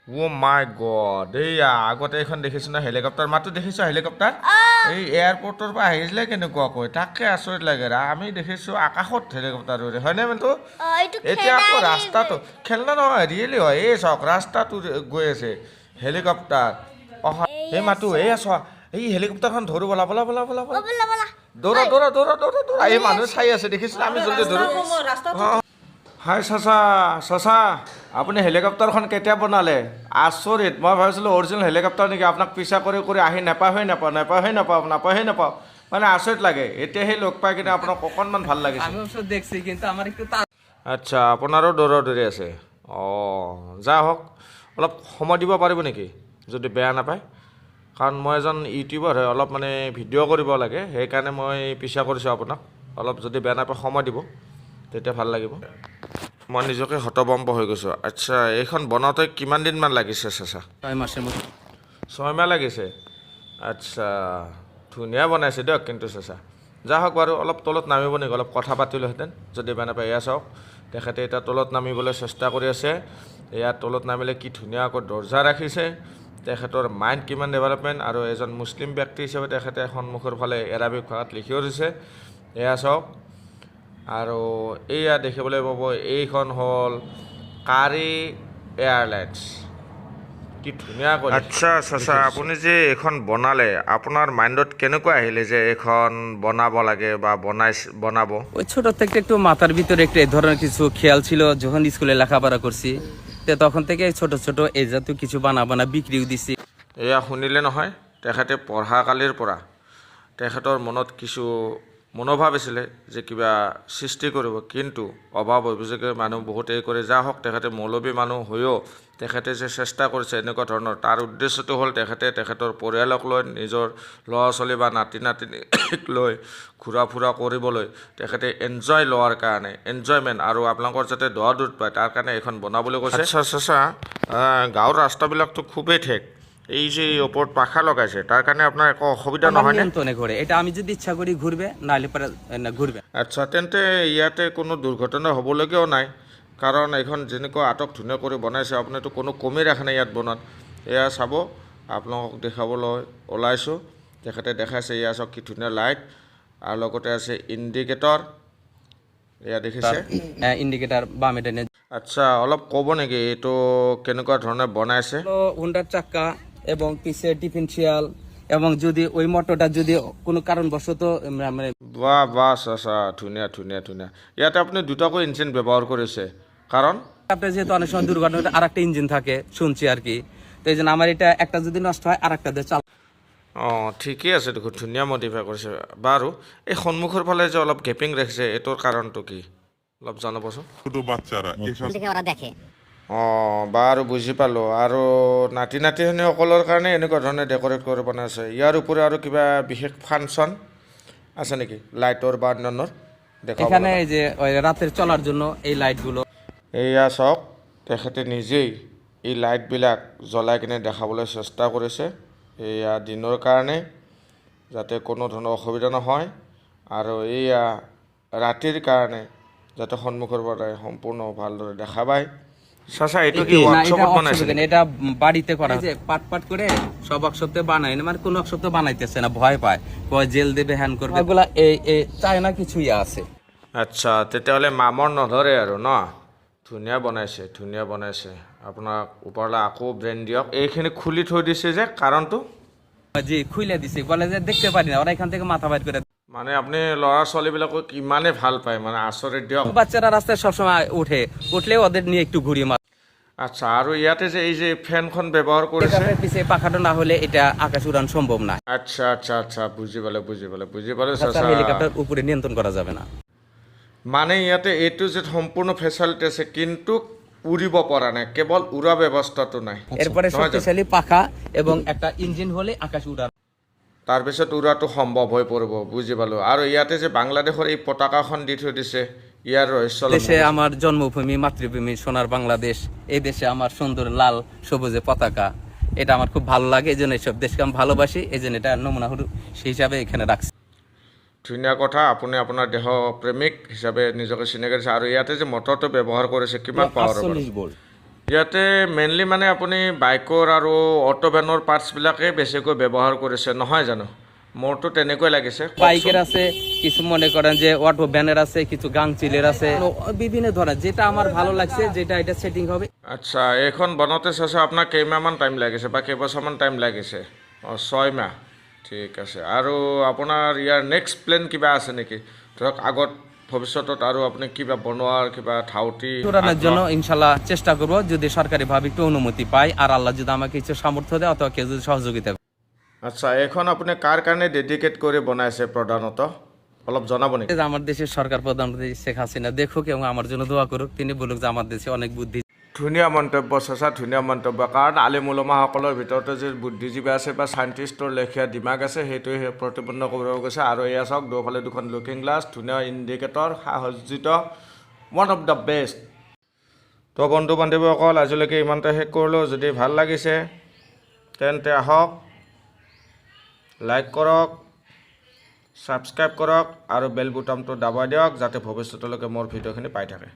ও মাই god এইয়া আগতে এখন দেখিছোঁ ন হেলিকপ্টাৰ মাতো দেখিছোঁ হেলিকপ্টাৰ এই এয়াৰপৰ্টৰ পৰা আহিছিলে কেনেকুৱাকৈ তাকে আচৰিত লাগে আমি দেখিছোঁ আকাশত হেলিকপ্টাৰ উৰে হয়নে কিন্তু এতিয়া আকৌ ৰাস্তাটো খেলনা নহয় ৰিয়েলি হয় এই চাওক ৰাস্তাটো গৈ আছে হেলিকপ্টাৰ অহা এই মাতো এই চোৱা এই হেলিকপ্টাৰখন ধৰো বলা বলা বলা বলা দৌৰা দৌৰা দৌৰা দৌৰা দৌৰা এই মানুহ চাই আছে দেখিছোঁ আমি জলদি ধৰো হাই চাচা চাচা আপুনি হেলিকপ্টাৰখন কেতিয়া বনালে আচৰিত মই ভাবিছিলোঁ অৰিজিনেল হেলিকপ্টাৰ নেকি আপোনাক পিছা কৰি কৰি আহি নাপাওঁ মানে আচৰিত লাগে এতিয়া সেই লগ পাই কিনে আপোনাক অকণমান ভাল লাগিছে দেখছি কিন্তু আমার একটু আচ্ছা আপোনাৰো দৌৰা দৌৰি আছে অঁ যা হওক অলপ সময় দিব পাৰিব নেকি যদি বেয়া নাপায় কাৰণ মই এজন ইউটিউবাৰ হয় অলপ মানে ভিডিঅ' কৰিব লাগে সেইকাৰণে মই পিছা কৰিছোঁ আপোনাক অলপ যদি বেয়া নাপায় সময় দিব তেতিয়া ভাল লাগিব মই নিজকে হতভম্ব হৈ গৈছোঁ আচ্ছা এইখন বনাওঁতে কিমান দিনমান লাগিছে চাচা 6 মাসের মতো 6 মাহ লাগিছে আচ্ছা ধুনীয়া বনাইছে দিয়ক কিন্তু চাচা যা হওক বাৰু অলপ তলত নামিব নেকি অলপ কথা পাতিলোহেঁতেন যদি বেয়া নাপায় এয়া চাওক তেখেতে এতিয়া তলত নামিবলৈ চেষ্টা কৰি আছে এয়া তলত নামিলে কি ধুনীয়াকৈ দৰ্জা ৰাখিছে তেখেতৰ মাইণ্ড কিমান ডেভেলপমেণ্ট আৰু এজন মুছলিম ব্যক্তি হিচাপে তেখেতে সন্মুখৰ ফালে এৰাবিক ভাষাত লিখিও দিছে এয়া চাওক আৰু এয়া দেখিবলৈ পাব এইখন হ'ল কাৰী এয়াৰলাইন্স কি ধুনীয়াকৈ আচ্ছা চাচা আপুনি যে এইখন বনালে আপোনাৰ মাইণ্ডত কেনেকুৱা আহিলে যে এইখন বনাব লাগে বা বনাব ওই ছোট থেকে একটু মাথার ভিতরে একটু এই ধরনের কিছু খেয়াল ছিল যখন স্কুলে লেখাপড়া করছি তো তখন থেকে ছোট ছোট এই জাতীয় কিছু বানা বিক্রিও দিছি এয়া শুনিলে নহয় তেখেতে পঢ়া কালিৰ পৰা তেখেতৰ মনত কিছু মনোভাৱ আছিলে যে কিবা সৃষ্টি কৰিব কিন্তু অভাৱ অভিযোগে মানুহ বহুতেই কৰে যা হওক তেখেতে মৌলবী মানুহ হৈও তেখেতে যে চেষ্টা কৰিছে এনেকুৱা ধৰণৰ তাৰ উদ্দেশ্যটো হ'ল তেখেতে তেখেতৰ পৰিয়ালক লৈ নিজৰ ল'ৰা ছোৱালী বা নাতি নাতিনীক লৈ ঘূৰা ফুৰা কৰিবলৈ তেখেতে এনজয় লোৱাৰ কাৰণে এনজয়মেণ্ট আৰু আপোনালোকৰ যাতে দোৱা দূত পায় তাৰ কাৰণে এইখন বনাবলৈ কৈছে চাচা গাঁৱৰ ৰাস্তাবিলাকতো খুবেই ঠেক এই যে ওপৰত পাখা লগাইছে তাৰ কাৰণে আপোনাৰ একো অসুবিধা নহয় নিয়ন্ত্ৰণে ঘুৰে এটা আমি যদি ইচ্ছা কৰি ঘুৰবে নাহলে পৰে ঘুৰবে আচ্ছা তেন্তে ইয়াতে কোনো দুৰ্ঘটনা হ'বলগীয়াও নাই কাৰণ এইখন যেনেকৈ আটক ধুনীয়া কৰি বনাইছে আপুনিতো কোনো কমি ৰাখা নাই ইয়াত বনোৱাত এয়া চাব আপোনালোকক দেখাবলৈ ওলাইছোঁ তেখেতে দেখাইছে এয়া চাওক কি ধুনীয়া লাইট আৰু লগতে আছে ইণ্ডিকেটৰ এয়া দেখিছে ইন্ডিকেটাৰ বাম এটা আচ্ছা অলপ ক'ব নেকি এইটো কেনেকুৱা ধৰণে বনাইছে হুন্ডার চাক্কা এবং পিছে ডিফারেন্সিয়াল এবং যদি ওই মোটরটা যদি কোনো কারণবশত মানে বাহ বাহ চাচা ধুনীয়া ধুনীয়া ধুনীয়া ইয়াতে আপুনি দুটাকৈ ইঞ্জিন ব্যৱহাৰ কৰিছে কাৰণ আপনার যেহেতু অনেক সময় দুর্ঘটনা আর একটা ইঞ্জিন থাকে শুনছি আর কি তো এই জন্য আমার এটা একটা যদি নষ্ট হয় আর একটা দিয়ে চাল অঁ ঠিকেই আছে দেখোন ধুনীয়া মডিফাই কৰিছে বাৰু এই সন্মুখৰ ফালে যে অলপ গেপিং ৰাখিছে এইটোৰ কাৰণটো কি অলপ জনাবচোন ছোট বাচ্চাৰা এসব দেখে ওৰা দেখে অঁ বাৰু বুজি পালোঁ আৰু নাতি নাতিনীসকলৰ কাৰণে এনেকুৱা ধৰণে ডেক'ৰেট কৰি বনাইছে ইয়াৰ উপৰি আৰু কিবা বিশেষ ফাংচন আছে নেকি লাইটৰ বা অন্যান্যৰ দেখাব এখানে এই যে ওই রাতের চলার জন্য এই লাইটগুলো এয়া চাওক তেখেতে নিজেই এই লাইটবিলাক জ্বলাই কিনে দেখাবলৈ চেষ্টা কৰিছে এয়া দিনৰ কাৰণে যাতে কোনো ধৰণৰ অসুবিধা নহয় আৰু এয়া ৰাতিৰ কাৰণে যাতে সন্মুখৰ পৰা সম্পূৰ্ণ ভালদৰে দেখা পায় চাচা এইটো কি ওয়ার্কশপত বনাইছে এটা বাড়িতে করা যে পাট পাট করে সব অক্ষতে বানায় না মানে কোন অক্ষতে বানাইতেছে না ভয় পায় কয় জেল দেবে হ্যান করবে এগুলা এই চায় না কিছুই আছে আচ্ছা তেতিয়াহ'লে মামৰ নধৰে আৰু ন ধুনীয়া বনাইছে আপোনাক ওপৰলৈ আকৌ ব্ৰেণ্ড দিয়ক এইখিনি খুলি থৈ দিছে যে কাৰণটো জি খুলে দিছে বলে যে দেখতে পাৰি না ওৰা এখান থেকে মাথা বাইৰ কৰে মানে আপুনি ল'ৰা ছোৱালীবিলাকক ইমানে ভাল পায় মানে আচৰিত দিয়ক বাচ্চাৰা ৰাস্তায় সবসময় উঠলে ওদেৰ নিয়ে একটু ঘুৰি মাৰ আচ্ছা আৰু ইয়াতে যে এই যে ফেনখন ব্যৱহাৰ কৰিছে পিছে পাখাটা না হলে এটা আকাশ উড়ান সম্ভব না আচ্ছা আচ্ছা আচ্ছা বুজি পালে হেলিকপ্টার উপরে নিয়ন্ত্রণ করা যাবে না মানে ইয়াতে এইটো যে সম্পূৰ্ণ ফেচিলিটি আছে কিন্তু উৰিব পৰা নাই কেৱল উৰা ব্যৱস্থাটো নাই এৰপৰে শক্তিশালী পাখা এবং একটা ইঞ্জিন হলে আকাশ উড়ান তাৰপিছত উৰাটো সম্ভৱ হৈ পৰিব বুজি পালোঁ আৰু ইয়াতে যে বাংলাদেশৰ এই পতাকাখন দি থৈ দিছে ইয়াৰ ৰহস্য দেশে আমার জন্মভূমি মাতৃভূমি সোনার বাংলাদেশ এই দেশে আমার সুন্দর লাল সবুজে পতাকা এটা আমার খুব ভালো লাগে এই জন্য এইসব দেশকে আমি ভালোবাসি এই জন্য এটা নমুনা সেই হিসাবে এখানে রাখছি ধুনীয়া কথা আপুনি আপোনাৰ দেহ প্ৰেমিক হিচাপে নিজকে চিনাকি দিছে আৰু ইয়াতে যে মটৰটো ব্যৱহাৰ কৰিছে কিমান পাৱাৰ 48 ভোল্ট ইয়াতে মেইনলি মানে আপুনি বাইকৰ আৰু অটো ভেনৰ পাৰ্টছবিলাকে বেছিকৈ ব্যৱহাৰ কৰিছে নহয় জানো মোৰতো তেনেকৈ লাগিছে বাইকের আছে কিছু মনে করেন যে অটো ভ্যানের আছে কিছু গাংচিলের আছে বিভিন্ন ধরনের যেটা আমার ভালো লাগছে যেটা এটা সেটিং হবে। আচ্ছা এইখন বনাওঁতে চাইছে আপোনাৰ কেইমাহমান টাইম লাগিছে বা কেইবছৰমান টাইম লাগিছে 6 মাহ ঠিক আছে আৰু আপোনাৰ ইয়াৰ নেক্সট প্লেন কিবা আছে নেকি ধৰক আগত ভৱিষ্যতত আৰু আপুনি কিবা বনোৱাৰ কিবা ধাউতি উড়ানোর জন্য ইনশাল্লাহ চেষ্টা করব যদি সরকারিভাবে একটু অনুমতি পাই আর আল্লাহ যদি আমাকে কিছু সামর্থ্য দেয় অথবা কেউ যদি সহযোগিতা করে। আচ্ছা এইখন আপুনি কাৰ কাৰণে ডেডিকেট কৰি বনাইছে প্ৰধানত অলপ জনাব নেকি যে আমার দেশের সরকার প্রধানমন্ত্রী শেখ হাসিনা দেখুক এবং আমার জন্য দোয়া করুক তিনি বলুক যে আমার দেশে অনেক বুদ্ধি। ধুনীয়া মন্তব্য চাচা ধুনীয়া মন্তব্য কাৰণ আলিম উলমাসকলৰ ভিতৰতে যে বুদ্ধিজীৱী আছে বা চাইণ্টিষ্টৰ লেখীয়া দিমাগ আছে সেইটোৱে প্ৰতিপন্ন কৰিব গৈছে আৰু এয়া চাওক দুফালে দুখন লুকিং গ্লাছ ধুনীয়া ইণ্ডিকেটৰ সজ্জিত ওৱান অফ দ্য বেষ্ট তো বন্ধু বান্ধৱীসকল আজিলৈকে ইমানতে শেষ কৰিলোঁ যদি ভাল লাগিছে তেন্তে আহক লাইক কৰক ছাবস্ক্ৰাইব কৰক আৰু বেল বুটামটো দাবাই দিয়ক যাতে ভৱিষ্যতলৈকে মোৰ ভিডিঅ'খিনি পাই থাকে।